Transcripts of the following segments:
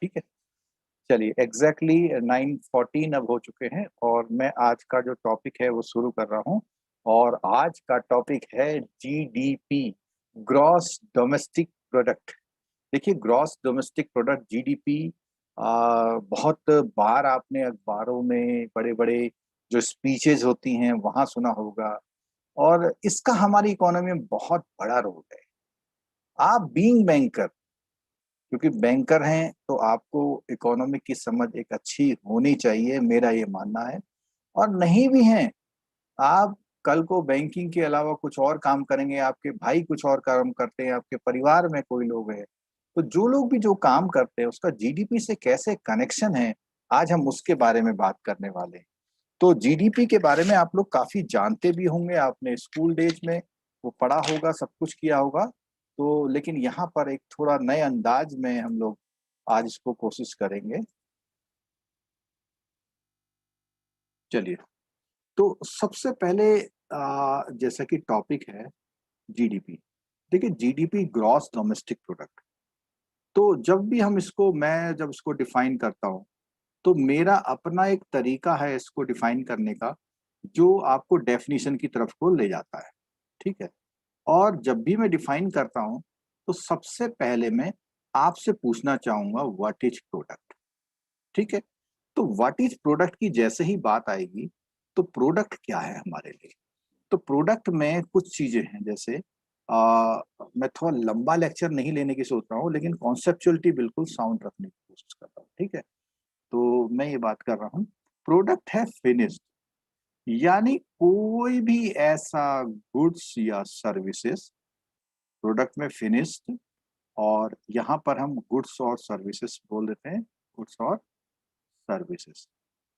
ठीक है, चलिए एग्जैक्टली 9:14 अब हो चुके हैं और मैं आज का जो टॉपिक है वो शुरू कर रहा हूँ। और आज का टॉपिक है जीडीपी, ग्रॉस डोमेस्टिक प्रोडक्ट। देखिए, ग्रॉस डोमेस्टिक प्रोडक्ट जीडीपी बहुत बार आपने अखबारों में बड़े बड़े जो स्पीचेज होती हैं वहां सुना होगा, और इसका हमारी इकोनॉमी में बहुत बड़ा रोल है। आप बीइंग बैंकर, क्योंकि बैंकर हैं तो आपको इकोनॉमिक की समझ एक अच्छी होनी चाहिए, मेरा ये मानना है। और नहीं भी हैं आप, कल को बैंकिंग के अलावा कुछ और काम करेंगे, आपके भाई कुछ और काम करते हैं, आपके परिवार में कोई लोग हैं, तो जो लोग भी जो काम करते हैं उसका जीडीपी से कैसे कनेक्शन है, आज हम उसके बारे में बात करने वाले हैं। तो जीडीपी के बारे में आप लोग काफी जानते भी होंगे, आपने स्कूल डेज में वो पढ़ा होगा, सब कुछ किया होगा। तो लेकिन यहाँ पर एक थोड़ा नए अंदाज में हम लोग आज इसको कोशिश करेंगे। चलिए, तो सबसे पहले जैसा कि टॉपिक है जीडीपी। देखिए, जीडीपी ग्रॉस डोमेस्टिक प्रोडक्ट, तो जब भी हम इसको, मैं जब इसको डिफाइन करता हूँ तो मेरा अपना एक तरीका है इसको डिफाइन करने का, जो आपको डेफिनेशन की तरफ को ले जाता है। ठीक है, और जब भी मैं डिफाइन करता हूं तो सबसे पहले मैं आपसे पूछना चाहूंगा व्हाट इज प्रोडक्ट। ठीक है, तो व्हाट इज प्रोडक्ट की जैसे ही बात आएगी, तो प्रोडक्ट क्या है हमारे लिए। तो प्रोडक्ट में कुछ चीजें हैं, जैसे मैं थोड़ा लंबा लेक्चर नहीं लेने की सोच रहा हूँ, लेकिन कॉन्सेप्चुअलिटी बिल्कुल साउंड रखने की कोशिश कर रहा हूँ। ठीक है, तो मैं ये बात कर रहा हूँ, प्रोडक्ट है फिनिश्ड, यानी कोई भी ऐसा गुड्स या सर्विसेज, प्रोडक्ट में फिनिश्ड, और यहाँ पर हम गुड्स और सर्विसेज बोल देते हैं, गुड्स और सर्विसेज।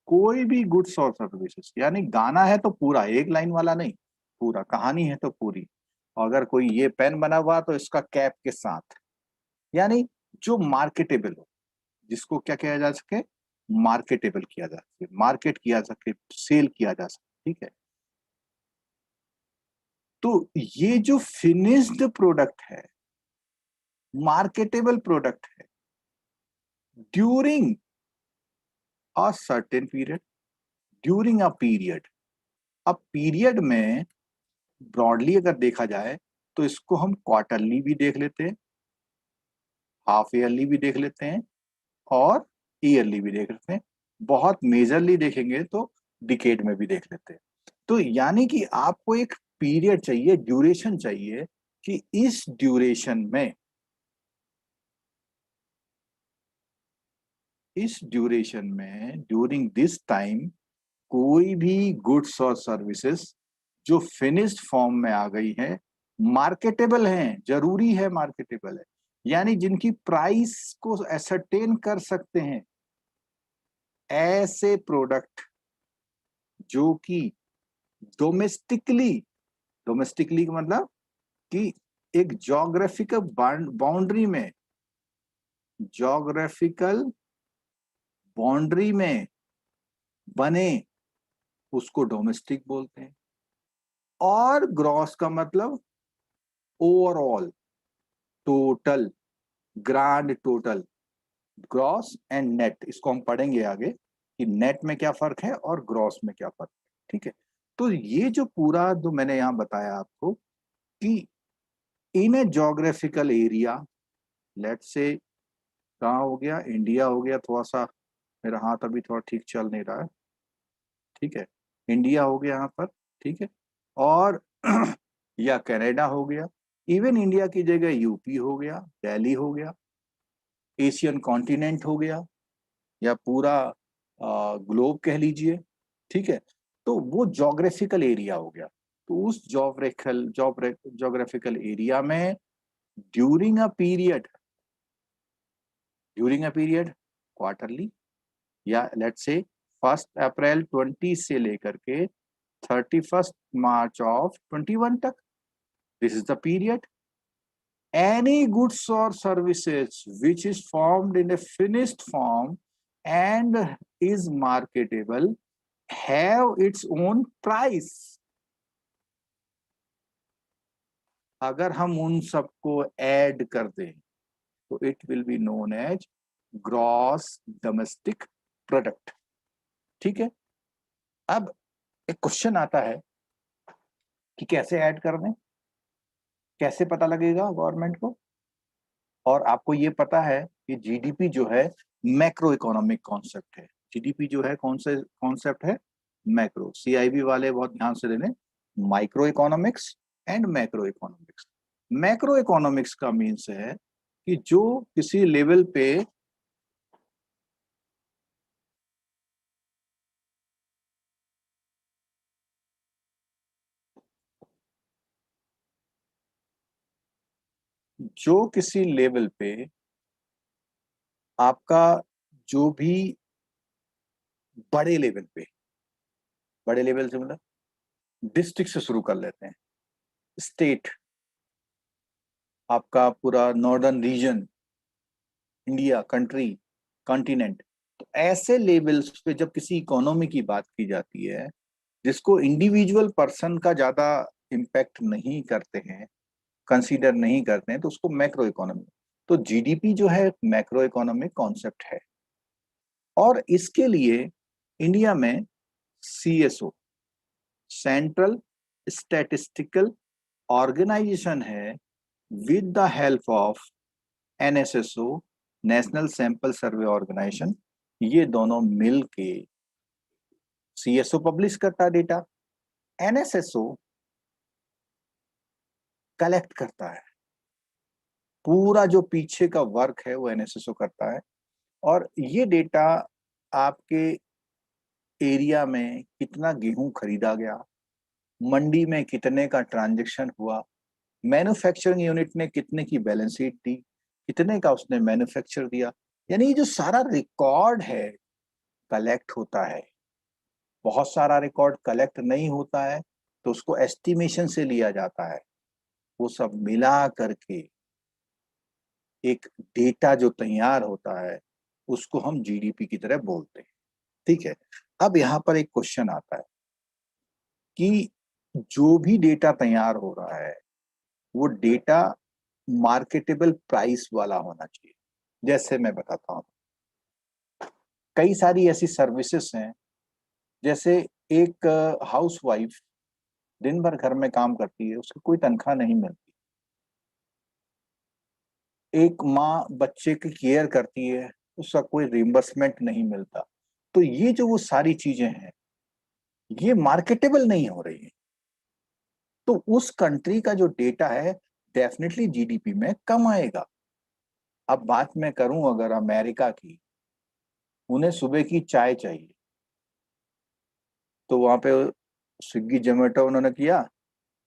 कोई भी गुड्स और सर्विसेज, यानी गाना है तो पूरा, एक लाइन वाला नहीं, पूरा कहानी है तो पूरी। अगर कोई ये पेन बना हुआ तो इसका कैप के साथ, यानी जो मार्केटेबल हो, जिसको क्या किया जा सके, मार्केटेबल किया जा सके, मार्केट किया जा सके, सेल किया जा सके। ठीक है, तो ये जो फिनिश्ड प्रोडक्ट है, मार्केटेबल प्रोडक्ट है, during a certain period, during a period. अब पीरियड में ब्रॉडली अगर देखा जाए तो इसको हम क्वार्टरली भी देख लेते हैं, हाफ ईयरली भी देख लेते हैं, और ईयरली भी देख लेते हैं। बहुत मेजरली देखेंगे तो डिकेड में भी देख लेते हैं। तो यानी कि आपको एक पीरियड चाहिए, ड्यूरेशन चाहिए, कि इस ड्यूरेशन में, इस ड्यूरेशन में, ड्यूरिंग दिस टाइम, कोई भी गुड्स और सर्विसेज जो फिनिश्ड फॉर्म में आ गई है, मार्केटेबल हैं, जरूरी है मार्केटेबल है, यानी जिनकी प्राइस को एसरटेन कर सकते हैं, ऐसे प्रोडक्ट जो कि डोमेस्टिकली, डोमेस्टिकली का मतलब कि एक जोग्राफिकल बाउंड्री में, जोग्राफिकल बाउंड्री में बने, उसको डोमेस्टिक बोलते हैं। और ग्रॉस का मतलब overall, total, grand total, gross and net. इसको हम पढ़ेंगे आगे कि नेट में क्या फर्क है और ग्रॉस में क्या फर्क है। ठीक है, तो ये जो पूरा जो मैंने यहाँ बताया आपको, कि इन ए जोग्राफिकल एरिया, लेट से, कहाँ हो गया, इंडिया हो गया, थोड़ा सा मेरा हाथ अभी थोड़ा ठीक चल नहीं रहा है। ठीक है, इंडिया हो गया यहाँ पर। ठीक है, और या कनाडा हो गया, इवन इंडिया की जगह यूपी हो गया, दिल्ली हो गया, एशियन कॉन्टिनेंट हो गया, या पूरा ग्लोब कह लीजिए। ठीक है, तो वो जोग्राफिकल एरिया हो गया। तो उस जोग्राफिकल एरिया में during a period, during a period quarterly, या लेट्स से 1 अप्रैल 20 से लेकर के 31 मार्च ऑफ 21 तक, this is the period. Any goods or services which is formed in a finished form and is marketable have its own price। अगर हम उन सबको add कर दें तो it will be known as gross domestic product. ठीक है, अब एक क्वेश्चन आता है कि कैसे ऐड कर दें, कैसे पता लगेगा गवर्नमेंट को। और आपको ये पता है कि जीडीपी जो है मैक्रो इकोनॉमिक कॉन्सेप्ट है। जीडीपी जो है कौन से कॉन्सेप्ट है? मैक्रो। सीआईबी वाले बहुत ध्यान से लेने, micro economics and macro economics. Macro economics का मीन्स है कि जो किसी लेवल पे जो किसी लेवल पे आपका जो भी बड़े लेवल पे, बड़े लेवल से मतलब डिस्ट्रिक्ट से शुरू कर लेते हैं, स्टेट, आपका पूरा northern region, India, country, continent. तो ऐसे लेवल्स पे जब किसी इकोनॉमी की बात की जाती है जिसको इंडिविजुअल पर्सन का ज्यादा इम्पैक्ट नहीं करते हैं, कंसीडर नहीं करते हैं, तो उसको मैक्रो इकोनॉमी। तो जीडीपी जो है मैक्रो इकोनॉमिक कॉन्सेप्ट है। और इसके लिए इंडिया में सीएसओ, सेंट्रल स्टैटिस्टिकल ऑर्गेनाइजेशन है, with the help of NSSO, national sample survey organisation. ये दोनों मिल के सीएसओ पब्लिश करता है डेटा, एनएसएसओ कलेक्ट करता है। पूरा जो पीछे का वर्क है वो एनएसएसओ करता है। और ये डेटा आपके एरिया में कितना गेहूं खरीदा गया, मंडी में कितने का ट्रांजैक्शन हुआ, मैन्युफैक्चरिंग यूनिट ने कितने की बैलेंस शीट दी, कितने का उसने मैन्युफैक्चर दिया, यानी ये जो सारा रिकॉर्ड है कलेक्ट होता है। बहुत सारा रिकॉर्ड कलेक्ट नहीं होता है तो उसको एस्टिमेशन से लिया जाता है। वो सब मिला करके एक डेटा जो तैयार होता है उसको हम जीडीपी की तरह बोलते हैं। ठीक है, अब यहाँ पर एक क्वेश्चन आता है कि जो भी डेटा तैयार हो रहा है वो डेटा मार्केटेबल प्राइस वाला होना चाहिए। जैसे मैं बताता हूँ, कई सारी ऐसी सर्विसेज हैं, जैसे एक हाउस वाइफ दिन भर घर में काम करती है, उसको कोई तनख्वाह नहीं मिलती। एक माँ बच्चे की केयर करती है, उसका कोई रिम्बर्समेंट नहीं मिलता। तो ये जो वो सारी चीजें हैं ये मार्केटेबल नहीं हो रही है। तो उस कंट्री का जो डेटा है डेफिनेटली जीडीपी में कम आएगा। अब बात मैं करूं अगर अमेरिका की, उन्हें सुबह की चाय चाहिए, तो वहां पे स्विगी जोमेटो उन्होंने किया,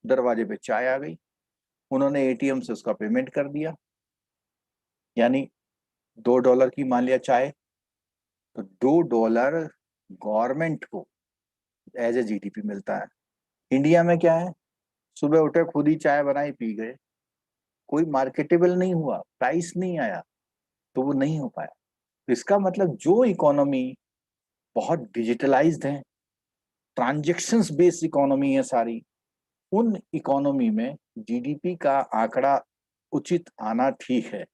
दरवाजे पे चाय आ गई, उन्होंने एटीएम से उसका पेमेंट कर दिया, यानी $2 की मान लिया चाय, तो $2 गवर्नमेंट को एज ए जीडीपी मिलता है। इंडिया में क्या है, सुबह उठे खुद ही चाय बनाई पी गए, कोई मार्केटेबल नहीं हुआ, प्राइस नहीं आया, तो वो नहीं हो पाया। तो इसका मतलब जो इकोनॉमी बहुत डिजिटलाइज्ड है, ट्रांजेक्शन्स बेस्ड इकोनॉमी है सारी, उन इकोनॉमी में जीडीपी का आंकड़ा उचित आना ठीक है।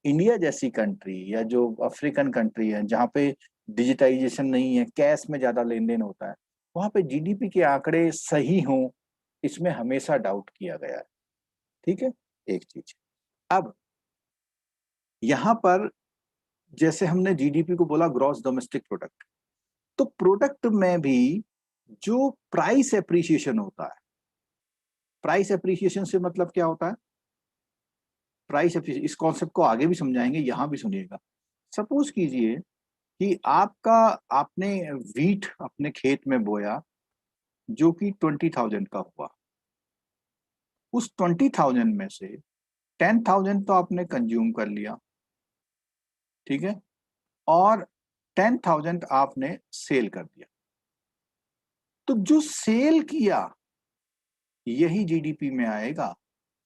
इंडिया जैसी कंट्री या जो अफ्रीकन कंट्री है जहाँ पे डिजिटाइजेशन नहीं है, कैश में ज्यादा लेन देन होता है, वहां पे जीडीपी के आंकड़े सही हों, इसमें हमेशा डाउट किया गया है। ठीक है, एक चीज। अब यहाँ पर जैसे हमने जीडीपी को बोला ग्रॉस डोमेस्टिक प्रोडक्ट, तो प्रोडक्ट में भी जो प्राइस एप्रिसिएशन होता है, प्राइस एप्रिसिएशन से मतलब क्या होता है? प्राइस एप्रिसिएशन, इस कॉन्सेप्ट को आगे भी समझाएंगे, यहां भी सुनिएगा। सपोज कीजिए कि आपका, आपने वीट अपने खेत में बोया जो कि 20,000 का हुआ। उस 20,000 में से 10,000 तो आपने कंज्यूम कर लिया, ठीक है, और 10,000 आपने सेल कर दिया। तो जो सेल किया यही जीडीपी में आएगा,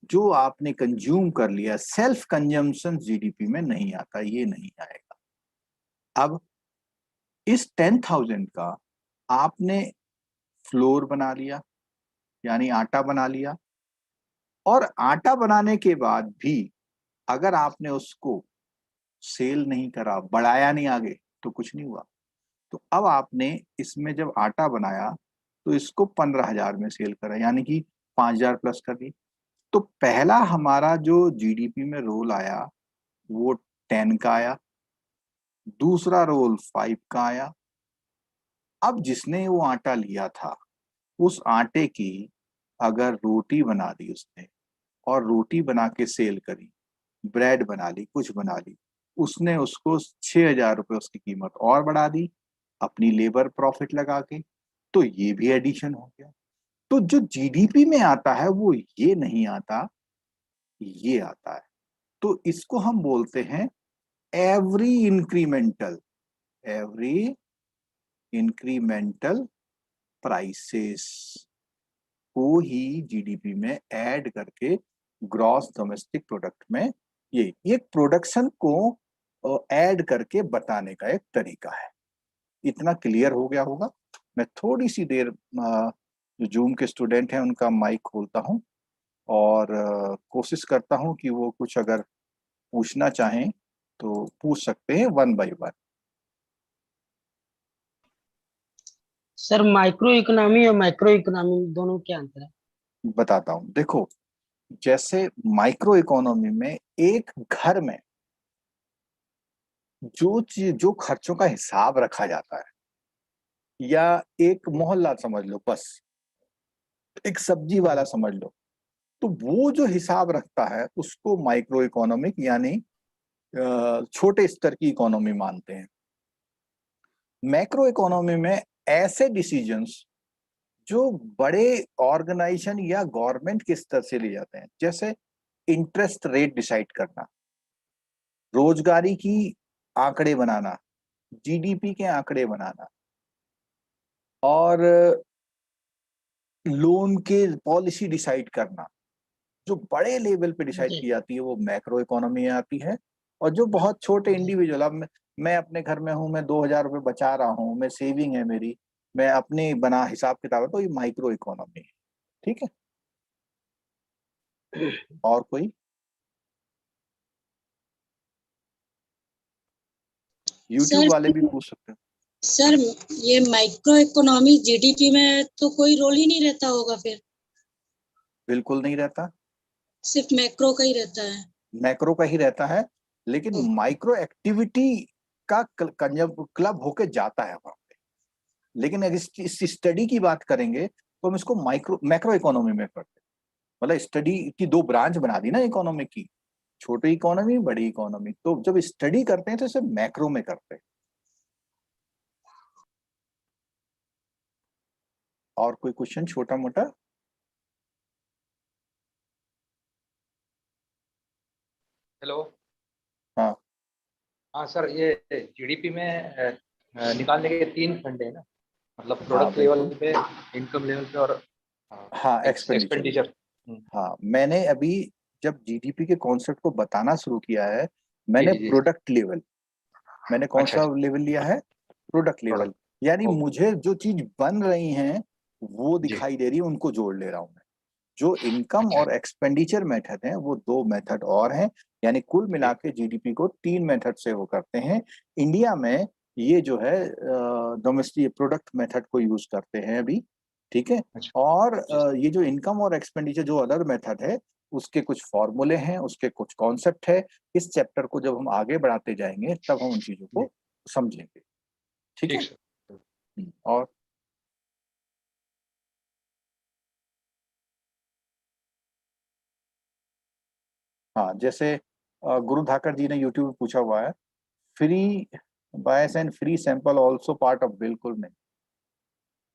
जो आपने कंज्यूम कर लिया सेल्फ कंजम्पशन जीडीपी में नहीं आता, ये नहीं आएगा। अब इस 10,000 का आपने फ्लोर बना लिया, यानी आटा बना लिया, और आटा बनाने के बाद भी अगर आपने उसको सेल नहीं करा, बढ़ाया नहीं आगे, तो कुछ नहीं हुआ। तो अब आपने इसमें जब आटा बनाया तो इसको 15,000 में सेल करा, यानी कि 5,000 प्लस कर दी। तो पहला हमारा जो जीडीपी में रोल आया वो 10 का आया, दूसरा रोल 5 का आया। अब जिसने वो आटा लिया था, उस आटे की अगर रोटी बना दी उसने, और रोटी बना के सेल करी, ब्रेड बना ली, कुछ बना ली, उसने उसको 6,000 रुपये उसकी कीमत और बढ़ा दी अपनी लेबर प्रॉफिट लगा के। तो ये भी एडिशन हो गया। तो जो जीडीपी में आता है वो ये नहीं आता, ये आता है। तो इसको हम बोलते हैं every incremental, every incremental prices को ही जीडीपी में ऐड करके ग्रॉस डोमेस्टिक प्रोडक्ट में ये प्रोडक्शन को ऐड करके बताने का एक तरीका है। इतना क्लियर हो गया होगा। मैं थोड़ी सी देर जो जूम के स्टूडेंट हैं उनका माइक खोलता हूं और कोशिश करता हूं कि वो कुछ अगर पूछना चाहें तो पूछ सकते हैं one by one. Sir micro economy और मैक्रो इकोनॉमी दोनों क्या अंतर है? बताता हूं, देखो, जैसे माइक्रो इकोनॉमी में एक घर में जो चीज, जो खर्चों का हिसाब रखा जाता है, या एक मोहल्ला समझ लो, बस एक सब्जी वाला समझ लो, तो वो जो हिसाब रखता है उसको माइक्रो इकोनॉमिक यानी छोटे स्तर की इकोनॉमी मानते हैं। मैक्रो इकोनॉमी में ऐसे डिसीजंस जो बड़े ऑर्गेनाइजेशन या गवर्नमेंट के स्तर से लिए जाते हैं, जैसे इंटरेस्ट रेट डिसाइड करना, रोजगारी की आंकड़े बनाना, जीडीपी के आंकड़े बनाना, और लोन के पॉलिसी डिसाइड करना, जो बड़े लेवल पे डिसाइड जी। की जाती है वो मैक्रो इकोनॉमी में आती है। और जो बहुत छोटे जी। इंडिविजुअल, अब मैं अपने घर में हूँ, मैं 2,000 रुपये बचा रहा हूँ, मैं सेविंग है मेरी, मैं अपने बना हिसाब किताब है, तो ये माइक्रो इकोनॉमी है। ठीक है। और कोई? यूट्यूब सर वाले भी पूछ सकते हैं। सर ये माइक्रो इकोनॉमी जीडीपी में तो कोई रोल ही नहीं रहता होगा फिर, बिल्कुल नहीं रहता, सिर्फ मैक्रो का ही रहता है। मैक्रो का ही रहता है, लेकिन ओ, माइक्रो एक्टिविटी का क्लब होके जाता है वहां पे। लेकिन अगर इस स्टडी की बात करेंगे तो हम इसको मैक्रो इकोनॉमी में करते हैं। मतलब स्टडी की दो ब्रांच बना दी ना इकोनॉमी की, छोटी इकोनॉमी, बड़ी इकोनॉमी। तो जब स्टडी करते हैं तो इसे मैक्रो में करते हैं। और कोई क्वेश्चन छोटा मोटा? हेलो। हाँ हाँ सर, ये जीडीपी में निकालने के तीन फंडे हैं ना, मतलब हाँ प्रोडक्ट लेवल बिल्कुल। पे, इनकम लेवल पे, और हाँ एक्सपेंडिचर में। एक्सपेंडिचर। हाँ, मैंने अभी जब जीडीपी के कॉन्सेप्ट को बताना शुरू किया है, जी मैंने जी जी। प्रोडक्ट लेवल, मैंने कौन अच्छा सा अच्छा। लेवल लिया है? Product level. प्रोडक्ट। यानी ओके। मुझे जो चीज बन रही हैं वो जी। दिखाई दे रही है, उनको जोड़ ले रहा हूं मैं। जो इनकम अच्छा। और एक्सपेंडिचर मेथड हैं वो दो मेथड और हैं। यानी कुल मिला जी। के जीडीपी को तीन मेथड से वो करते हैं। इंडिया में ये जो है डोमेस्टिक प्रोडक्ट मेथड को यूज करते हैं अभी। ठीक है। अच्छा। और जी। ये जो इनकम और एक्सपेंडिचर जो अदर मेथड है, उसके कुछ फॉर्मूले हैं, उसके कुछ कॉन्सेप्ट है। इस चैप्टर को जब हम आगे बढ़ाते जाएंगे तब हम उन चीजों जी। को समझेंगे। ठीक है। ठीक सर। और हाँ, जैसे गुरु धाकर जी ने यूट्यूब पे पूछा हुआ है, free bias and free sample also part of, बिल्कुल नहीं।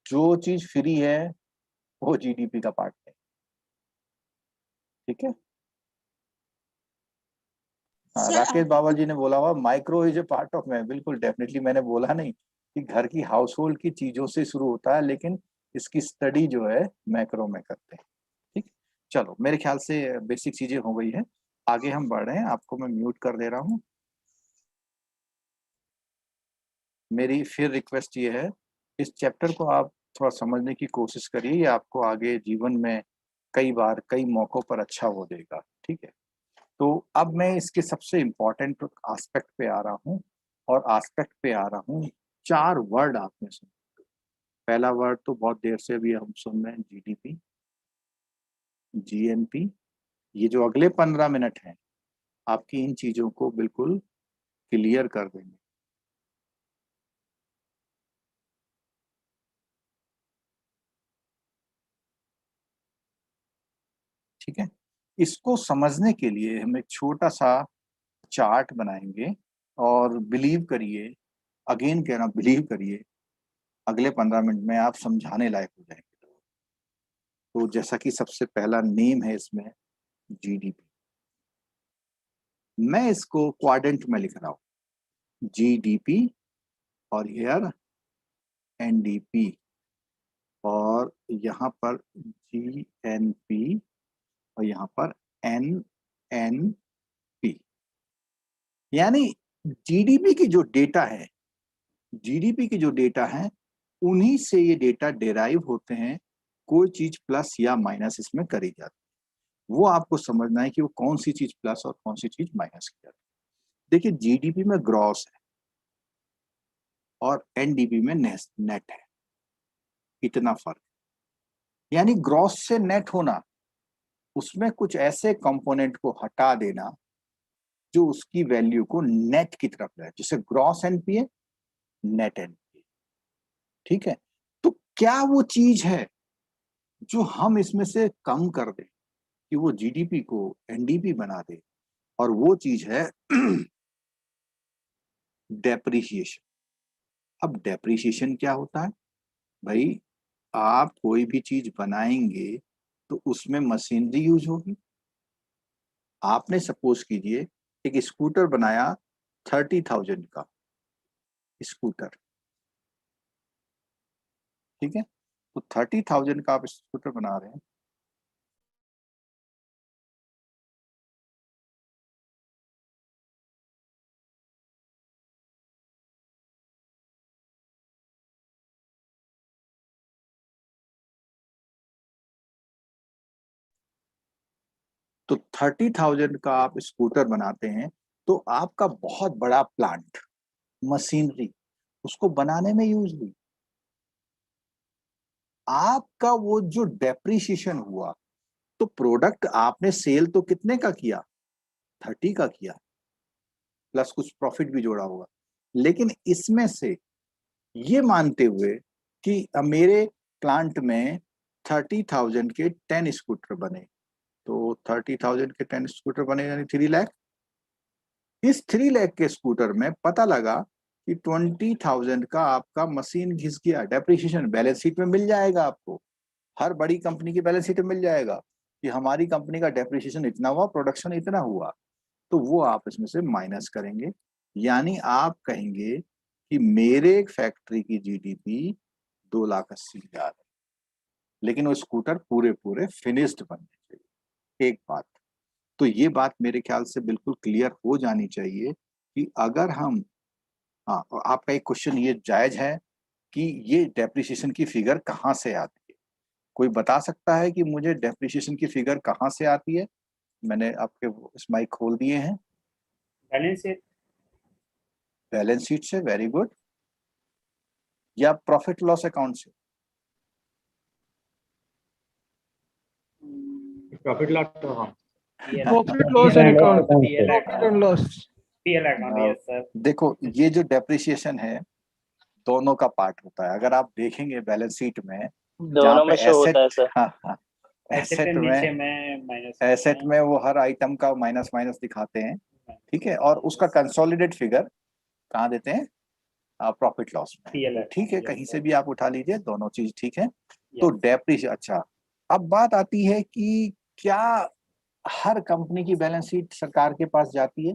जो चीज फ्री है वो जीडीपी का पार्ट नहीं। ठीक है। हाँ, सर राकेश बाबा जी ने बोला हुआ micro is a part of, मैं बिल्कुल डेफिनेटली, मैंने बोला नहीं कि घर की हाउस होल्ड की चीजों से शुरू होता है, लेकिन इसकी स्टडी जो है मैक्रो में करते हैं। ठीक। चलो, मेरे ख्याल से बेसिक चीजें हो गई है, आगे हम बढ़ रहे हैं। आपको मैं म्यूट कर दे रहा हूँ। मेरी फिर रिक्वेस्ट ये है, इस चैप्टर को आप थोड़ा समझने की कोशिश करिए, ये आपको आगे जीवन में कई बार कई मौकों पर अच्छा हो देगा। ठीक है। तो अब मैं इसके सबसे इम्पोर्टेंट एस्पेक्ट पे आ रहा हूँ, और एस्पेक्ट पे आ रहा हूँ 4 वर्ड आपने सुन। पहला वर्ड तो बहुत देर से अभी हम सुन रहे हैं, जीडीपी, जीएनपी। ये जो अगले 15 मिनट हैं आपकी इन चीजों को बिल्कुल क्लियर कर देंगे। ठीक है, इसको समझने के लिए हम एक छोटा सा चार्ट बनाएंगे, और बिलीव करिए, अगेन कह रहा हूं, बिलीव करिए, अगले 15 मिनट में आप समझाने लायक हो जाएंगे। तो जैसा कि सबसे पहला नेम है इसमें, जीडीपी, मैं इसको क्वाड्रेंट में लिख रहा हूं, जीडीपी और हियर एनडीपी, और यहाँ पर जीएनपी, और यहाँ पर एनएनपी। यानी जीडीपी की जो डेटा है, जीडीपी की जो डेटा है, उन्हीं से ये डेटा डेराइव होते हैं। कोई चीज प्लस या माइनस इसमें करी जाती है, वो आपको समझना है कि वो कौन सी चीज प्लस और कौन सी चीज माइनस की जाती है। देखिए, जीडीपी में ग्रॉस है और एनडीपी में नेट है, इतना फर्क। यानी ग्रॉस से नेट होना, उसमें कुछ ऐसे कंपोनेंट को हटा देना जो उसकी वैल्यू को नेट की तरफ ले, जैसे ग्रॉस एनपीए, नेट एनपीए। ठीक है, तो क्या वो चीज है जो हम इसमें से कम कर दें कि वो जीडीपी को एनडीपी बना दे, और वो चीज है डेप्रिसिएशन। अब डेप्रिसिएशन क्या होता है भाई? आप कोई भी चीज बनाएंगे तो उसमें मशीनरी यूज होगी। आपने सपोज कीजिए एक स्कूटर बनाया 30,000 का स्कूटर, ठीक है, तो 30,000 का आप स्कूटर बना रहे हैं, तो 30,000 का आप स्कूटर बनाते हैं, तो आपका बहुत बड़ा प्लांट, मशीनरी उसको बनाने में यूज हुई। आपका वो जो डेप्रिसिएशन हुआ, तो प्रोडक्ट आपने सेल तो कितने का किया? 30 का किया, प्लस कुछ प्रॉफिट भी जोड़ा होगा। लेकिन इसमें से ये मानते हुए कि मेरे प्लांट में 30,000 के 10 स्कूटर बने, तो 30,000 के 10 स्कूटर बने यानी 3 लाख। इस 3 लाख के स्कूटर में पता लगा कि 20,000 का आपका मशीन घिस गया। डेप्रिसिएशन बैलेंस शीट में मिल जाएगा आपको, हर बड़ी कंपनी की बैलेंस शीट में मिल जाएगा कि हमारी कंपनी का डेप्रिसिएशन इतना हुआ, प्रोडक्शन इतना हुआ। तो वो आप इसमें से माइनस करेंगे, यानी आप कहेंगे कि मेरे फैक्ट्री की जीडीपी 2,80,000 है, लेकिन वो स्कूटर पूरे पूरे फिनिश्ड बनने चाहिए। एक बात, तो ये बात मेरे ख्याल से बिल्कुल क्लियर हो जानी चाहिए कि अगर हम, हाँ, और आपका एक क्वेश्चन ये जायज है कि ये डेप्रिसिएशन की फिगर कहाँ से आती है? कोई बता सकता है कि मुझे डेप्रिसिएशन की फिगर कहाँ से आती है? मैंने आपके इस माइक खोल दिए हैं। Balance sheet. बैलेंस शीट से, वेरी गुड, या प्रॉफिट लॉस अकाउंट से? Profit loss account. Profit loss and account, PL profit and loss. PL account, yes sir. देखो, ये जो डेप्रिसिएशन है दोनों का पार्ट होता है। अगर आप देखेंगे बैलेंस शीट में, जहाँ दोनों पे में शो होता है सर। हाँ हाँ, एसेट एसेट नीचे में, में माइनस, एसेट में वो हर आइटम का माइनस माइनस दिखाते हैं, ठीक है, और उसका कंसोलिडेट फिगर कहाँ देते हैं? प्रॉफिट लॉस में। पीएल। ठीक है, कहीं से भी आप उठा लीजिए, दोनों चीज ठीक है। तो डेप्रिसिएशन, अच्छा, अब बात आती है कि क्या हर कंपनी की बैलेंस शीट सरकार के पास जाती है?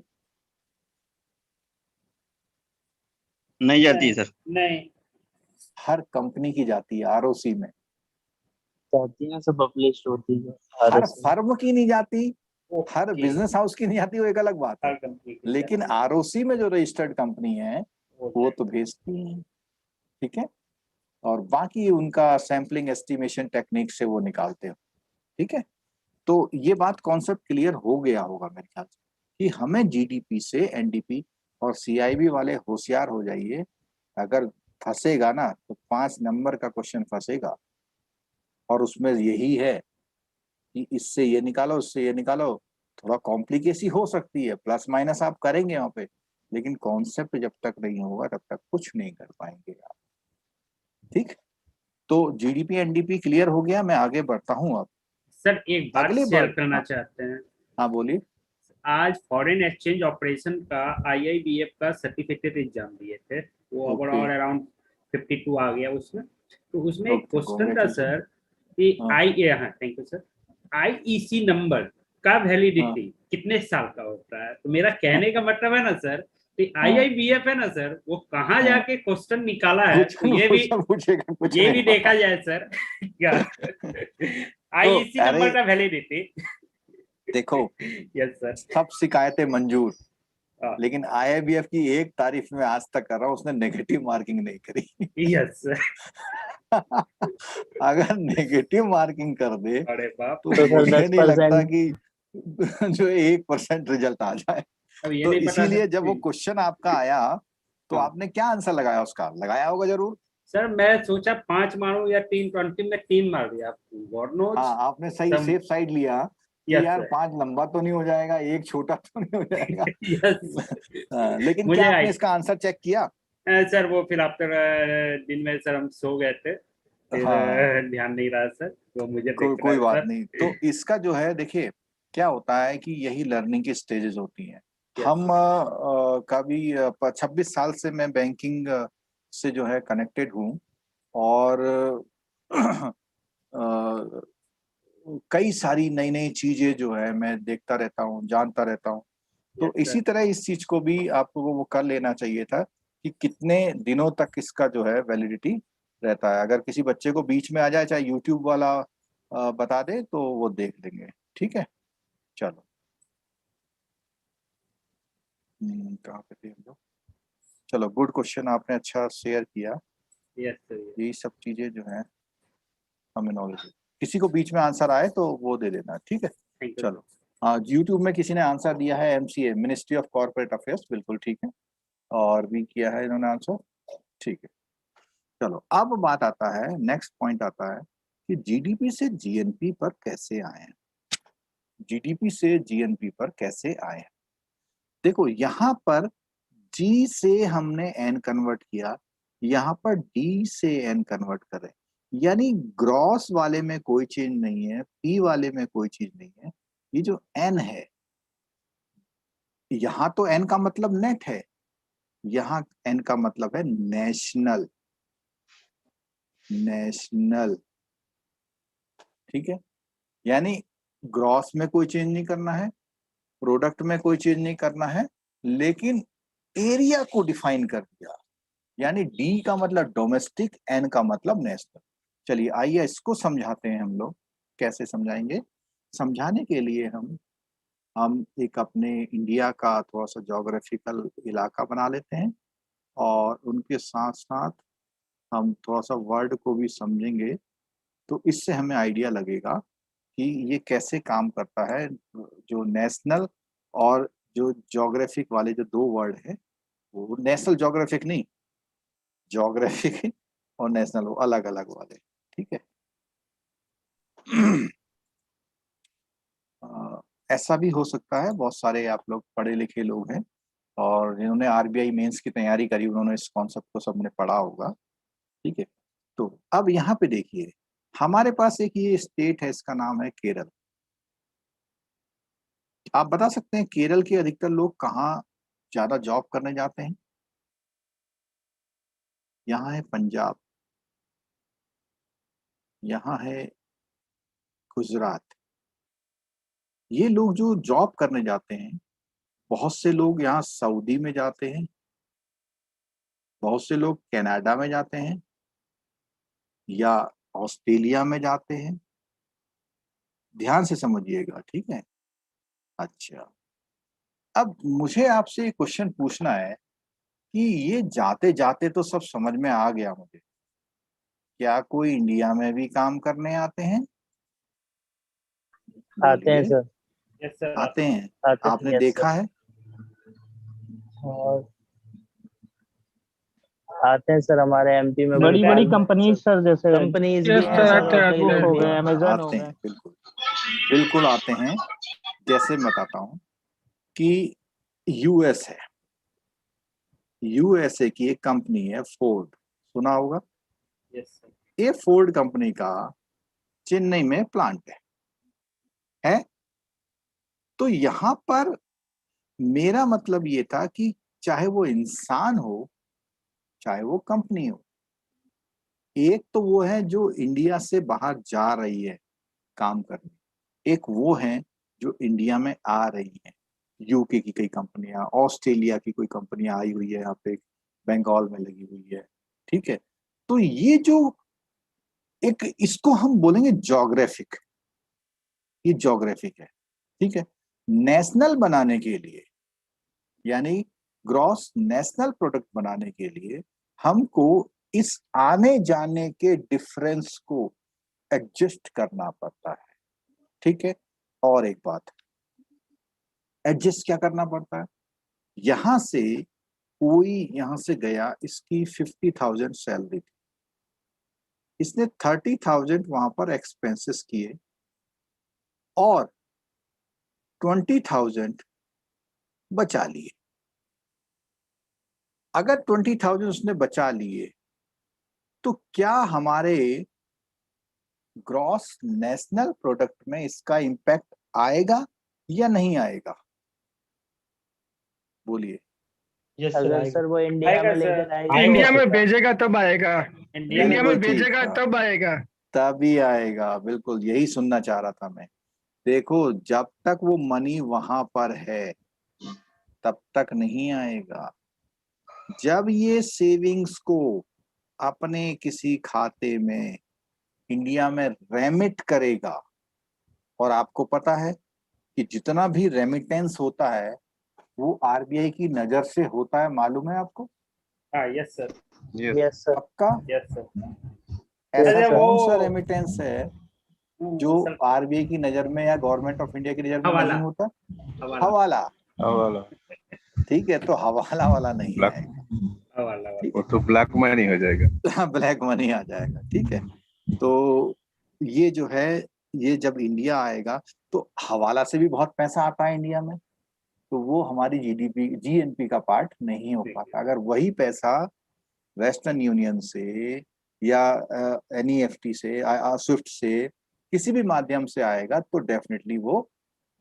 नहीं जाती है सर। नहीं हर कंपनी की जाती है आरओसी में, जाती है, सब पब्लिश होती है। हर फर्म की नहीं जाती, हर ओके। बिजनेस हाउस की नहीं जाती, वो एक अलग बात है। हर कंपनी की लेकिन आरओसी में जो रजिस्टर्ड कंपनी है वो तो भेजती है, ठीक है, और बाकी उनका सैम्पलिंग एस्टिमेशन टेक्निक से वो निकालते हो, ठीक है। तो ये बात कॉन्सेप्ट क्लियर हो गया होगा मेरे ख्याल से कि हमें जीडीपी से एनडीपी, और सीआईबी वाले होशियार हो जाइए, अगर फंसेगा ना तो 5 नंबर का क्वेश्चन फंसेगा, और उसमें यही है कि इससे ये निकालो, उससे ये निकालो। थोड़ा कॉम्प्लिकेसी हो सकती है, प्लस माइनस आप करेंगे वहां पे, लेकिन कॉन्सेप्ट जब तक नहीं होगा तब तक कुछ नहीं कर पाएंगे आप। ठीक, तो जीडीपी एनडीपी क्लियर हो गया, मैं आगे बढ़ता हूँ अब। सर एक बात अगले शेयर बार, करना हाँ, चाहते हैं। हाँ बोलिए। आज फॉरेन एक्सचेंज ऑपरेशन का आईआईबीएफ का सर्टिफिकेट एग्जाम दिए थे, वो ओके ओवरऑल अराउंड 52 आ गया उसमें। तो उसमें एक ओके, क्वेश्चन था कांग्रेचुलेशन। सर कि हाँ हाँ thank you sir, IEC number का हाँ वैलिडिटी कितने साल का होता है। तो मेरा हाँ कहने का मतलब है ना सर कि हाँ आईआईबीएफ है ना सर, वो कहाँ हाँ, जाके क्वेश्चन निकाला है, तो क्वेश्चन पूछेगा कुछ ये नहीं भी देखा पता। जाए सर क्या तो आईईसी अरे नंबर का वैलिडिटी। देखो, यस सर। सब शिकायतें मंजूर, हाँ, लेकिन आईआईबीएफ की एक तारीफ में आज तक कर रहा हूँ, उसने नेगेटिव मार्किंग नहीं करी। Yes sir. अगर नेगेटिव मार्किंग कर दे अरे बाप। तो तो सर मुझे नहीं लगता 10%। कि जो 1% रिजल्ट आ जाए। अब ये तो नहीं पता इसीलिए जब वो सर। क्वेश्चन आपका आया तो हाँ आपने क्या आंसर लगाया, उसका लगाया होगा जरूर। सर, मैं सोचा 5 मारूं या 3, तो अंतिम में 3 मार दिया। God knows. हाँ, आपने सही सब। सेफ साइड लिया कि यस यार सर। 5 लंबा तो नहीं हो जाएगा, एक छोटा तो नहीं हो जाएगा। यस। हाँ, लेकिन क्या मुझे आपने आई इसका आंसर चेक किया? सर, वो फिर आफ्टर दिन में सर हम सो गए थे, फिर हाँ, ध्यान नहीं रहा सर, वो मुझे देखना कोई है बात सर। नहीं। तो इसका जो है, देखिए क्या होता है कि यही लर्निंग की स्टेजेस होती हैं। यस। हम कभी 26 साल से मैं बैंकिंग से जो है कनेक्टेड हूँ, और अ, कई सारी नई नई चीजें जो है मैं देखता रहता हूँ, जानता रहता हूँ। तो यस इसी सर। तरह इस चीज को भी आपको वो कर लेना चाहिए था कि कितने दिनों तक इसका जो है वैलिडिटी रहता है। अगर किसी बच्चे को बीच में आ जाए, चाहे यूट्यूब वाला बता दे, तो वो देख लेंगे। ठीक है, चलो। कहाँ पे थे हम लोग? चलो, गुड क्वेश्चन, आपने अच्छा शेयर किया। Yes sir. यही सब चीजें जो है हमें नॉलेज, किसी को बीच में आंसर आए तो वो दे देना, ठीक है। Thank you sir. चलो, हाँ, यूट्यूब में किसी ने आंसर दिया है MCA, ministry of corporate affairs, बिल्कुल ठीक है। और भी किया है इन्होंने आंसर, ठीक है। चलो, अब बात आता है, नेक्स्ट पॉइंट आता है कि जीडीपी से जीएनपी पर कैसे आए हैं। जीडीपी से जीएनपी पर कैसे आए हैं? देखो, यहाँ पर जी से हमने एन कन्वर्ट किया, यहाँ पर डी से एन कन्वर्ट कर रहे हैं, यानी ग्रॉस वाले में कोई चेंज नहीं है, पी वाले में कोई चीज नहीं है। ये जो एन है, यहाँ तो एन का मतलब नेट है, यहाँ एन का मतलब है नेशनल। नेशनल, ठीक है। यानी ग्रॉस में कोई चेंज नहीं करना है, प्रोडक्ट में कोई चेंज नहीं करना है, लेकिन एरिया को डिफाइन कर दिया। यानी डी का मतलब डोमेस्टिक, एन का मतलब नेशनल। चलिए, आइए इसको समझाते हैं हम लोग। कैसे समझाएंगे? समझाने के लिए हम एक अपने इंडिया का थोड़ा सा ज्योग्राफिकल इलाका बना लेते हैं, और उनके साथ साथ हम थोड़ा सा वर्ड को भी समझेंगे। तो इससे हमें आइडिया लगेगा कि ये कैसे काम करता है। जो नेशनल और जो ज्योग्राफिक वाले जो दो वर्ड है, वो नेशनल ज्योग्राफिक नहीं, ज्योग्राफिक और नेशनल वो अलग अलग वाले, ठीक है। ऐसा भी हो सकता है, बहुत सारे आप लोग पढ़े लिखे लोग हैं और जिन्होंने आरबीआई मेंस की तैयारी करी, उन्होंने इस कॉन्सेप्ट को सबने पढ़ा होगा, ठीक है। तो अब यहाँ पे देखिए, हमारे पास एक ये स्टेट है, इसका नाम है केरल। आप बता सकते हैं केरल के अधिकतर लोग कहाँ ज्यादा जॉब करने जाते हैं? यहाँ है पंजाब, यहाँ है गुजरात। ये लोग जो जॉब करने जाते हैं, बहुत से लोग यहाँ सऊदी में जाते हैं, बहुत से लोग कनाडा में जाते हैं, या ऑस्ट्रेलिया में जाते हैं। ध्यान से समझिएगा, ठीक है। अच्छा, अब मुझे आपसे एक क्वेश्चन पूछना है कि ये जाते जाते तो सब समझ में आ गया मुझे, क्या कोई इंडिया में भी काम करने आते हैं? आते हैं बोलिए। सर, यस सर आते हैं, आते हैं, आपने yes, देखा sir. है? और आते हैं सर, हमारे एमपी में बड़ी बड़ी बहुत कंपनीज सर, जैसे कंपनीज भी Yes, हैं sir, सर, आते हैं, और आते हैं, Facebook हो आते गए, हैं। अमेजोन हो आते गए। हैं, बिल्कुल बिल्कुल आते हैं। जैसे मैं बताता हूँ कि यूएस है, यूएसए की एक कंपनी है फोर्ड, सुना होगा। यस सर, ये फोर्ड कंपनी का चेन्नई में प्लांट है। तो यहाँ पर मेरा मतलब ये था कि चाहे वो इंसान हो, चाहे वो कंपनी हो, एक तो वो है जो इंडिया से बाहर जा रही है काम करने, एक वो है जो इंडिया में आ रही है। यूके की कई कंपनियां, ऑस्ट्रेलिया की कोई कंपनियां आई हुई है यहाँ पे, बंगाल में लगी हुई है, ठीक है। तो ये जो एक, इसको हम बोलेंगे जोग्राफिक, ये जोग्राफिक है, ठीक है। नेशनल बनाने के लिए, यानी ग्रॉस नेशनल प्रोडक्ट बनाने के लिए हमको इस आने जाने के डिफरेंस को एडजस्ट करना पड़ता है, ठीक है। और एक बात, एडजस्ट क्या करना पड़ता है, यहां से कोई यहां से गया, इसकी 50,000 सैलरी थी, इसने 30,000 वहां पर एक्सपेंसेस किए और 20,000 बचा लिए। अगर 20,000 उसने बचा लिए तो क्या हमारे ग्रॉस नेशनल प्रोडक्ट में इसका इम्पैक्ट आएगा या नहीं आएगा? बोलिए। यस सर, अगर आएगा। सर वो इंडिया आएगा में सर। लेकर आएगा तो इंडिया हो में सकता है। भेजेगा तब आएगा, इंडिया में बिल्कुल ठीक भेजेगा था, तब आएगा। तभी आएगा, बिल्कुल यही सुनना चाह रहा था मैं। देखो, जब तक वो मनी वहां पर है तब तक नहीं आएगा। जब ये सेविंग्स को अपने किसी खाते में इंडिया में रेमिट करेगा, और आपको पता है कि जितना भी रेमिटेंस होता है वो आरबीआई की नजर से होता है, मालूम है आपको? हाँ यस सर, यस सर, पक्का? Yes sir. ऐसा अच्छा, कौन सा वो रेमिटेंस है जो सर, आरबीआई की नजर में या गवर्नमेंट ऑफ इंडिया की नजर में हवाला, नहीं होता? हवाला, हवाला। ठीक है, तो हवाला वाला नहीं आएगा, हवाला, ठीक वो तो ब्लैक मनी हो जाएगा। है। ब्लैक मनी आ जाएगा, ठीक है। तो ये जो है, ये जब इंडिया आएगा तो हवाला से भी बहुत पैसा आता है इंडिया में, तो वो हमारी जीडीपी जीएनपी का पार्ट नहीं हो पाता। अगर वही पैसा वेस्टर्न यूनियन से या एनईएफटी से, स्विफ्ट से, किसी भी माध्यम से आएगा तो डेफिनेटली वो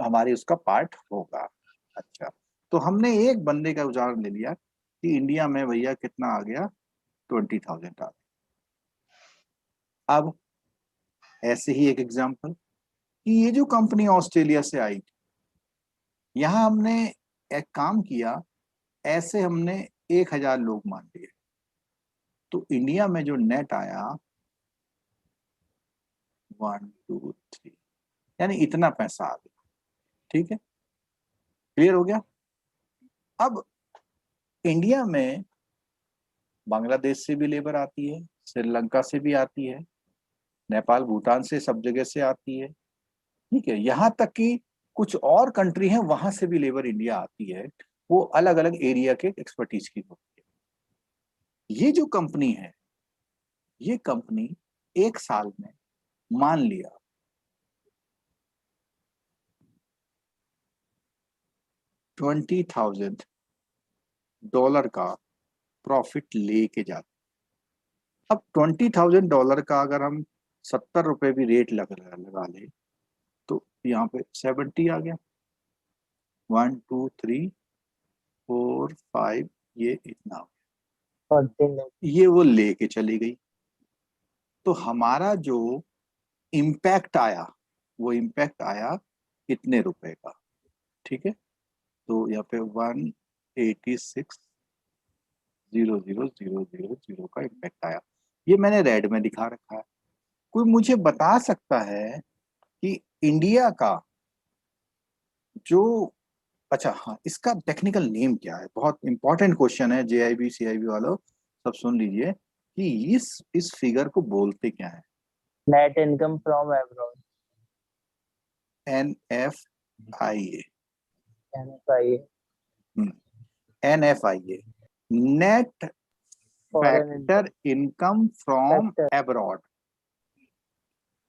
हमारी उसका पार्ट होगा। अच्छा, तो हमने एक बंदे का उदाहरण ले लिया कि इंडिया में भैया कितना आ गया, 20,000 आ गया। अब ऐसे ही एक एग्जांपल कि ये जो कंपनी ऑस्ट्रेलिया से आई थी, यहाँ हमने एक काम किया, ऐसे हमने 1,000 लोग मान लिए, तो इंडिया में जो नेट आया 1 2 3, यानी इतना पैसा आ गया, ठीक है। क्लियर हो गया? अब इंडिया में बांग्लादेश से भी लेबर आती है, श्रीलंका से भी आती है, नेपाल भूटान से, सब जगह से आती है, ठीक है। यहाँ तक कि कुछ और कंट्री हैं वहां से भी लेबर इंडिया आती है, वो अलग अलग एरिया के एक्सपर्टीज की होती है। ये जो कंपनी है, ये कंपनी एक साल में मान लिया $20,000 का प्रॉफिट लेके जाती। अब $20,000 का अगर हम 70 रुपए भी रेट लगा ले तो यहाँ पे 70 आ गया, 1 2 3 4 5, ये इतना हो गया, 14 ये वो लेके चली गई। तो हमारा जो इम्पैक्ट आया, वो इम्पैक्ट आया कितने रुपए का, ठीक है। तो यहाँ पे 186,000,000 का इम्पैक्ट आया, ये मैंने रेड में दिखा रखा है। कोई मुझे बता सकता है कि इंडिया का जो, अच्छा हाँ, इसका टेक्निकल नेम क्या है? बहुत इंपॉर्टेंट क्वेश्चन है, जेआईबी सीआईबी वालों सब सुन लीजिए कि इस फिगर को बोलते क्या है। Net income from abroad. NFIA, NFIA, NFIA, net foreign factor income from factor. Abroad.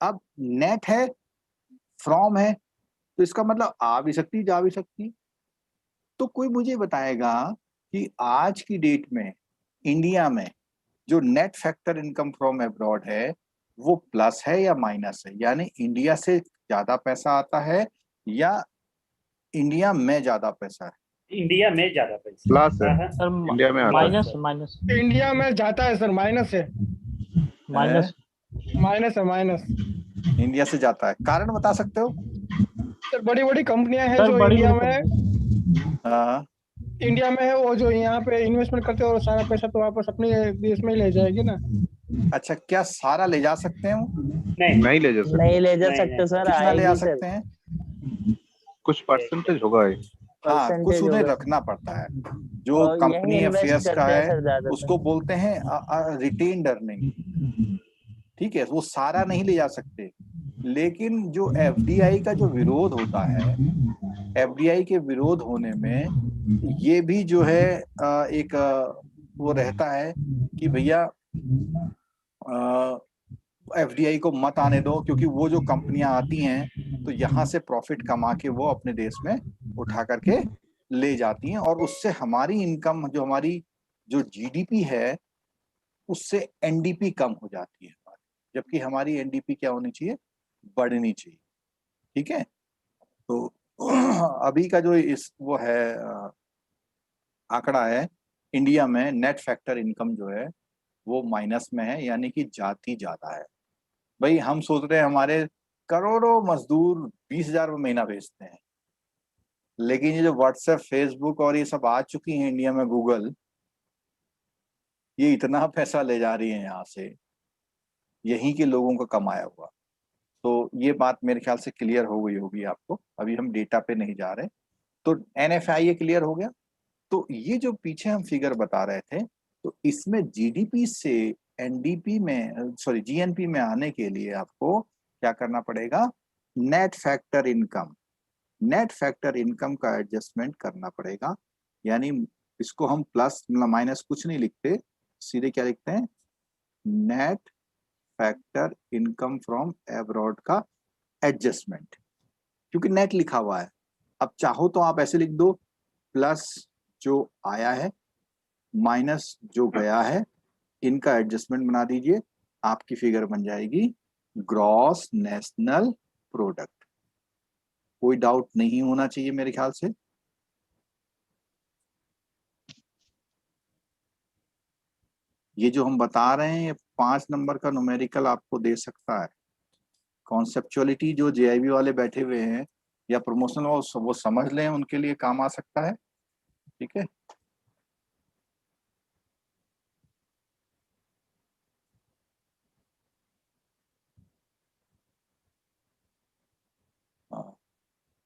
अब नेट है, फ्रॉम है, तो इसका मतलब आ भी सकती, जा भी सकती। तो कोई मुझे बताएगा कि आज की डेट में इंडिया में जो net factor income from abroad है वो प्लस है या माइनस है, यानी इंडिया से ज्यादा पैसा आता है या इंडिया में ज्यादा पैसा है? इंडिया में ज्यादा पैसा प्लस है, है। सर इंडिया में आता है। माइनस माइनस इंडिया में जाता है सर, माइनस है, माइनस माइनस है, माइनस। इंडिया से जाता है, कारण बता सकते हो? सर बड़ी बड़ी कंपनियां हैं सर जो बड़ी इंडिया बड़ी में कंपनी हाँ, इंडिया में है, वो जो यहाँ पे इन्वेस्टमेंट करते हैं और सारा पैसा तो वापस अपने देश में ही ले जाएगी ना। अच्छा, क्या सारा ले जा सकते हैं वो? नहीं नहीं ले जा सकते, नहीं ले जा नहीं, सकते सर, कितना ले जा आएगी सर, सकते हैं? कुछ परसेंटेज होगा ये। हाँ, कुछ परसेंटेज उन्हें होगा। रखना पड़ता है। जो और यही कंपनी इन्वेस्ट अफेयर्स का करते हैं है सर ज्यादातर। उसको बोलते हैं रिटेन्ड अर्निंग। ठीक है, वो सारा नहीं ले जा सकते, लेकिन जो एफडीआई का जो विरोध होता है, एफडीआई के विरोध होने में ये भी जो है एक वो रहता है कि भैया एफडीआई को मत आने दो, क्योंकि वो जो कंपनियां आती हैं तो यहाँ से प्रॉफिट कमा के वो अपने देश में उठा करके ले जाती हैं, और उससे हमारी इनकम, जो हमारी जो जीडीपी है, उससे एनडीपी कम हो जाती है हमारी, जबकि हमारी एनडीपी क्या होनी चाहिए? बढ़नी चाहिए। ठीक है, तो अभी का जो इस वो है आंकड़ा है, इंडिया में नेट फैक्टर इनकम जो है वो माइनस में है, यानी कि जाती ज्यादा है। भाई हम सोच रहे हैं हमारे करोड़ों मजदूर 20,000 महीना भेजते हैं, लेकिन ये जो व्हाट्सएप, फेसबुक और ये सब आ चुकी हैं इंडिया में, गूगल, ये इतना पैसा ले जा रही है यहाँ से, यहीं के लोगों का कमाया हुआ। तो ये बात मेरे ख्याल से क्लियर हो गई होगी आपको, अभी हम डेटा पे नहीं जा रहे। तो एनएफआई क्लियर हो गया। तो ये जो पीछे हम फिगर बता रहे थे, तो इसमें जीडीपी से एनडीपी में, सॉरी जीएनपी में आने के लिए आपको क्या करना पड़ेगा? Net factor income, net factor income का एडजस्टमेंट करना पड़ेगा। यानी इसको हम प्लस माइनस कुछ नहीं लिखते, सीधे क्या लिखते हैं? Net factor income from abroad का एडजस्टमेंट, क्योंकि नेट लिखा हुआ है। अब चाहो तो आप ऐसे लिख दो, प्लस जो आया है माइनस जो गया है, इनका एडजस्टमेंट बना दीजिए, आपकी फिगर बन जाएगी ग्रॉस नेशनल प्रोडक्ट। कोई डाउट नहीं होना चाहिए मेरे ख्याल से। ये जो हम बता रहे हैं, ये 5 नंबर का न्यूमेरिकल आपको दे सकता है। कॉन्सेप्चुअलिटी जो जेआईबी वाले बैठे हुए हैं या प्रमोशनल वो समझ लें, उनके लिए काम आ सकता है। ठीक है,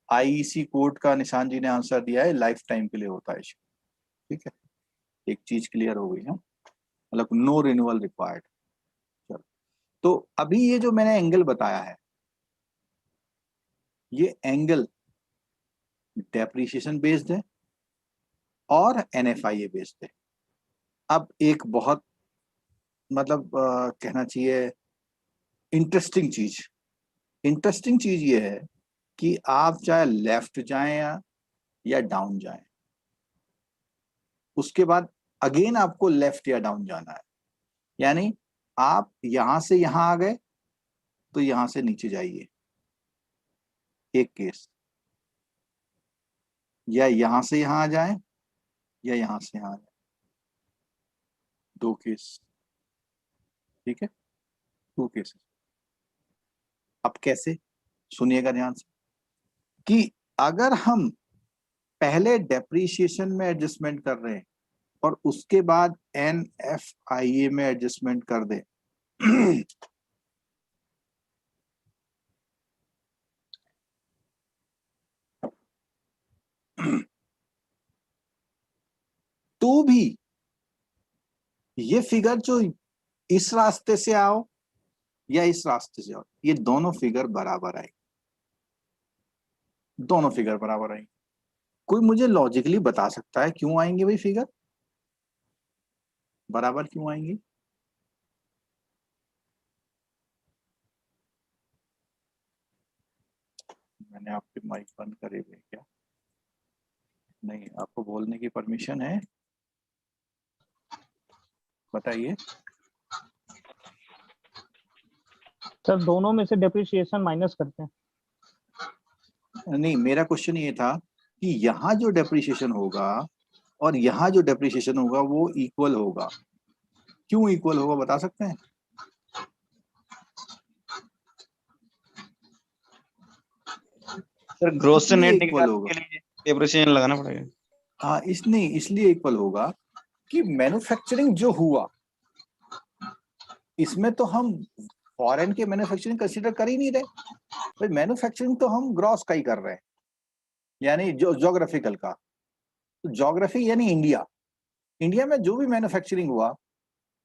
आईईसी कोड का निशान जी ने आंसर दिया है, लाइफ टाइम के लिए होता है। ठीक है, एक चीज क्लियर हो गई है, मतलब नो रिन्यूअल रिक्वायर्ड। चलो, तो अभी ये जो मैंने एंगल बताया है, ये एंगल डेप्रिसिएशन बेस्ड है और एनएफआईए बेस्ड है। अब एक बहुत मतलब कहना चाहिए इंटरेस्टिंग चीज ये है कि आप चाहे लेफ्ट जाएं या डाउन जाएं, उसके बाद अगेन आपको लेफ्ट या डाउन जाना है। यानी आप यहां से यहां आ गए तो यहां से नीचे जाइए, एक केस, या यहां से यहां आ जाएं या यहां से यहां आ जाएं, 2 केस। ठीक है, 2 केसेस। अब कैसे, सुनिएगा ध्यान से, कि अगर हम पहले डेप्रीशिएशन में एडजस्टमेंट कर रहे हैं और उसके बाद एनएफआईए में एडजस्टमेंट कर दें, तो भी ये फिगर जो इस रास्ते से आओ या इस रास्ते से आओ, ये दोनों फिगर बराबर आएगी। दोनों फिगर बराबर आएंगे। कोई मुझे लॉजिकली बता सकता है क्यों आएंगे भाई फिगर बराबर क्यों आएंगे? मैंने आपके माइक बंद करे हुए क्या? नहीं, आपको बोलने की परमिशन है, बताइए। सर दोनों में से डेप्रिसिएशन माइनस करते हैं। नहीं, मेरा क्वेश्चन ये था कि यहाँ जो डेप्रिसिएशन होगा और यहाँ जो डेप्रिसिएशन होगा वो इक्वल होगा। क्यों इक्वल होगा बता सकते हैं? सर ग्रोथ से इसलिए नेट इक्वल निकालने होगा। के लिए डेप्रिसिएशन लगाना पड़ेगा। हाँ, इसलिए इक्वल होगा कि मैन्युफैक्चरिंग जो हुआ इसमें तो हम फॉरेन के मैन्युफैक्चरिंग कंसीडर कर ही नहीं रहे भाई। मैन्युफैक्चरिंग तो हम ग्रॉस का ही कर रहे हैं, यानी जो ज्योग्राफिकल का। तो ज्योग्राफी यानी इंडिया, इंडिया में जो भी मैन्युफैक्चरिंग हुआ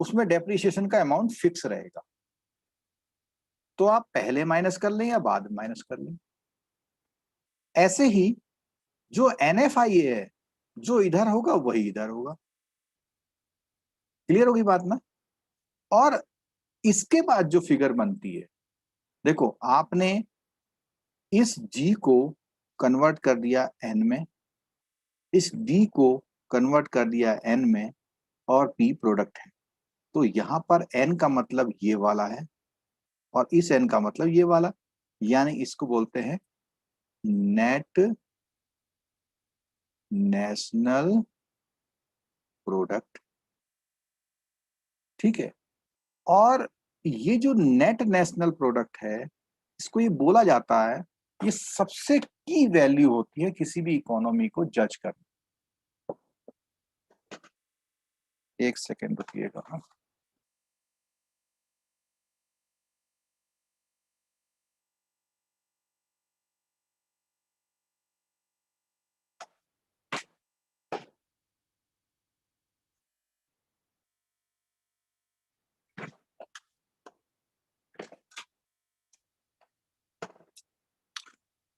उसमें डेप्रिसिएशन का अमाउंट फिक्स रहेगा। तो आप पहले माइनस कर लें या बाद में माइनस कर लें। ऐसे ही जो NFIA है, जो इधर होगा वही इधर होगा। क्लियर होगी बात ना? और इसके बाद जो फिगर बनती है, देखो आपने इस G को कन्वर्ट कर दिया N में, इस D को कन्वर्ट कर दिया N में, और P प्रोडक्ट है। तो यहां पर N का मतलब ये वाला है और इस N का मतलब ये वाला, यानी इसको बोलते हैं नेट नेशनल प्रोडक्ट। ठीक है। और ये जो नेट नेशनल प्रोडक्ट है, इसको ये बोला जाता है, ये सबसे की वैल्यू होती है किसी भी इकोनॉमी को जज करने। एक सेकेंड रुकिएगा।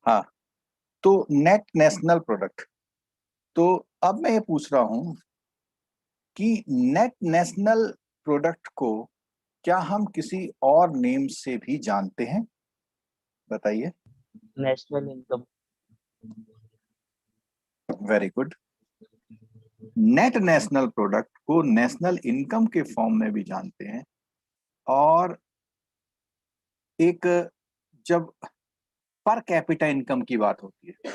हाँ, तो नेट नेशनल प्रोडक्ट। तो अब मैं ये पूछ रहा हूं कि नेट नेशनल प्रोडक्ट को क्या हम किसी और नेम से भी जानते हैं? बताइए। National income. Very good. Net national product को नेशनल इनकम के फॉर्म में भी जानते हैं। और एक जब पर कैपिटा इनकम की बात होती है,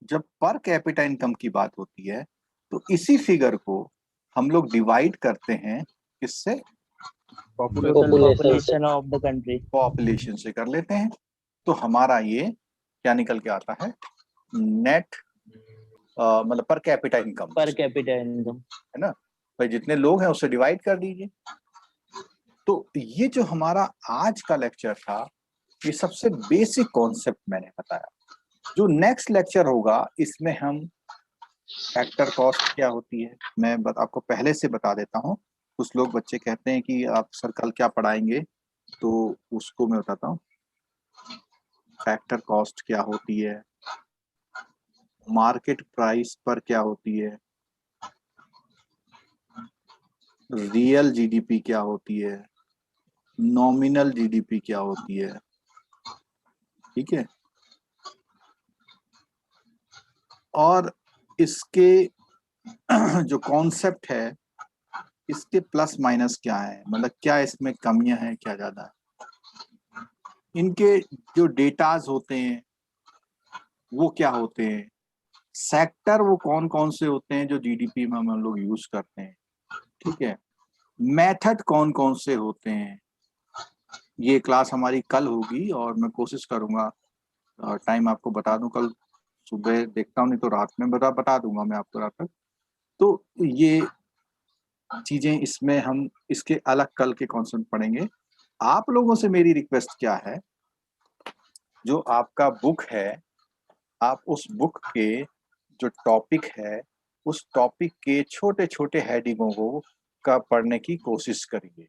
जब पर कैपिटा इनकम की बात होती है तो इसी फिगर को हम लोग डिवाइड करते हैं किससे? Population of the country. Population से कर लेते हैं। तो हमारा ये क्या निकल के आता है? नेट मतलब per capita income. Per capita income है ना भाई, जितने लोग हैं उससे डिवाइड कर दीजिए। तो ये जो हमारा आज का लेक्चर था, ये सबसे बेसिक कॉन्सेप्ट मैंने बताया। जो नेक्स्ट लेक्चर होगा इसमें हम फैक्टर कॉस्ट क्या होती है मैं आपको पहले से बता देता हूँ। कुछ लोग बच्चे कहते हैं कि आप सर कल क्या पढ़ाएंगे, तो उसको मैं बताता हूँ। फैक्टर कॉस्ट क्या होती है, मार्केट प्राइस पर क्या होती है, रियल जीडीपी क्या होती है, नॉमिनल जीडीपी क्या होती है। ठीक है। और इसके जो कॉन्सेप्ट है, इसके प्लस माइनस क्या है, मतलब क्या इसमें कमियां हैं क्या ज्यादा है, इनके जो डेटाज होते हैं वो क्या होते हैं, सेक्टर वो कौन कौन से होते हैं जो जीडीपी में हम लोग यूज करते हैं। ठीक है। मेथड कौन कौन से होते हैं, ये क्लास हमारी कल होगी और मैं कोशिश करूंगा टाइम आपको बता दूं। कल सुबह देखता हूँ, नहीं तो रात में बता दूंगा मैं आपको रात तक। तो ये चीजें इसमें हम इसके अलग कल के कॉन्सेप्ट पढ़ेंगे। आप लोगों से मेरी रिक्वेस्ट क्या है, जो आपका बुक है आप उस बुक के जो टॉपिक है उस टॉपिक के छोटे छोटे हेडिंगों को का पढ़ने की कोशिश करिए।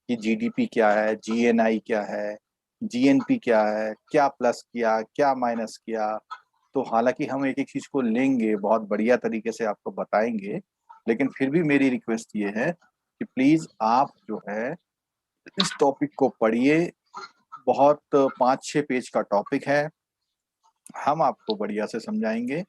कि जीडीपी क्या है, जीएनआई क्या है, जीएनपी क्या है, क्या प्लस किया, क्या माइनस किया। तो हालांकि हम एक एक चीज को लेंगे, बहुत बढ़िया तरीके से आपको बताएंगे, लेकिन फिर भी मेरी रिक्वेस्ट ये है कि प्लीज आप जो है इस टॉपिक को पढ़िए। बहुत 5-6 पेज का टॉपिक है, हम आपको बढ़िया से समझाएंगे।